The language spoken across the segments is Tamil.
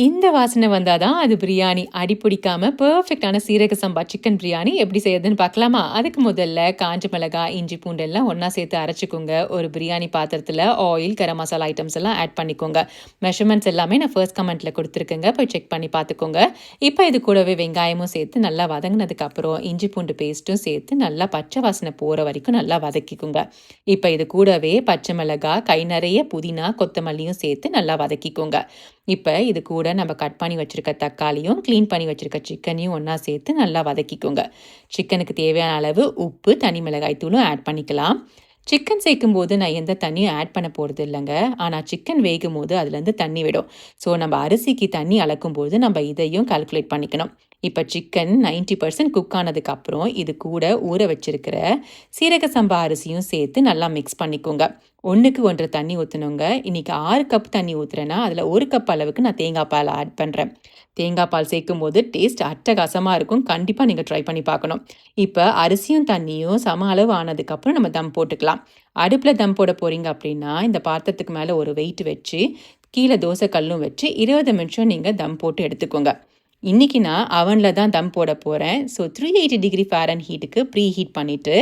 இந்த வாசனை வந்தா தான் அது பிரியாணி. அடி பிடிக்காம பெர்ஃபெக்ட்டான சீரக சம்பா சிக்கன் பிரியாணி எப்படி செய்றதுன்னு பார்க்கலாமா? அதுக்கு முதல்ல காஞ்ச மிளகாய், இஞ்சி, பூண்டு எல்லாம் ஒண்ணா சேர்த்து அரைச்சுக்கோங்க. ஒரு பிரியாணி பாத்திரத்துல ஆயில், கரம் மசாலா ஐட்டம்ஸ் எல்லாம் ஆட் பண்ணிக்கோங்க. மெஷர்மெண்ட்ஸ் எல்லாமே நான் ஃபர்ஸ்ட் கமெண்ட்ல குடுத்துருக்கேங்க. போய் செக் பண்ணி பார்த்துக்கோங்க. இப்ப இது கூடவே வெங்காயமும் சேர்த்து நல்லா வதங்குனதுக்கு அப்புறம் இஞ்சி, பூண்டு பேஸ்ட்டும் சேர்த்து நல்லா பச்சை வாசனை போற வரைக்கும் நல்லா வதக்கிக்கோங்க. இப்ப இது கூடவே பச்சை மிளகாய், கை நெறைய புதினா, கொத்தமல்லியும் சேர்த்து நல்லா வதக்கிக்கோங்க. இப்ப இது கூட நம்ம கட் பண்ணி வச்சிருக்க தக்காளியும், கிளீன் பண்ணி வச்சிருக்க சிக்கனையும் ஒண்ணா சேர்த்து நல்லா வதக்கிக்கோங்க. சிக்கனுக்கு தேவையான அளவு உப்பு, தனி மிளகாய் தூளும் ஆட் பண்ணிக்கலாம். சிக்கன் சேர்க்கும்போது நான் எந்த தண்ணியும் ஆட் பண்ண போறது இல்லங்க. ஆனா சிக்கன் வேகும்போது அதுலேருந்து தண்ணி விடும். ஸோ நம்ம அரிசிக்கு தண்ணி அளக்கும்போது நம்ம இதையும் கால்குலேட் பண்ணிக்கணும். இப்ப சிக்கன் 90% குக் ஆனதுக்கு அப்புறம் இது கூட ஊற வச்சிருக்கிற சீரக சம்பா அரிசியும் சேர்த்து நல்லா மிக்ஸ் பண்ணிக்கோங்க. 1க்கு 1 தண்ணி ஊத்தணுங்க. இன்னைக்கு 6 கப் தண்ணி ஊத்துறேன்னா, அதுல 1 கப் அளவுக்கு நான் தேங்காய் பால் ஆட் பண்றேன். தேங்காய் பால் சேர்க்கும்போது டேஸ்ட் அட்டகாசமா இருக்கும். கண்டிப்பா நீங்க ட்ரை பண்ணி பார்க்கணும். இப்ப அரிசியும் தண்ணியும் சம அளவு ஆனதுக்கப்புறம் நம்ம தம் போட்டுக்கலாம். அடுப்புல தம் போட போறீங்க அப்படின்னா, இந்த பாத்திரத்துக்கு மேல ஒரு வெயிட் வச்சு, கீழ தோசை கல்லும் வச்சு 20 நிமிஷம் நீங்க தம் போட்டு எடுத்துக்கோங்க. இன்னைக்கு நான் அவன்ல தான் தம் போட போறேன். ஸோ 380 டிகிரி ஃபாரன்ஹீட்டுக்கு ப்ரீ ஹீட் பண்ணிட்டு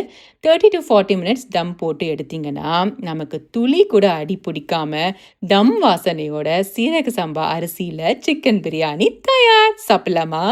30 to 40 மினிட்ஸ் தம் போட்டு எடுத்தீங்கன்னா, நமக்கு துளி கூட அடி பிடிக்காம தம் வாசனையோட சீரக சம்பா அரிசியில சிக்கன் பிரியாணி தயார். சாப்பிடலாமா?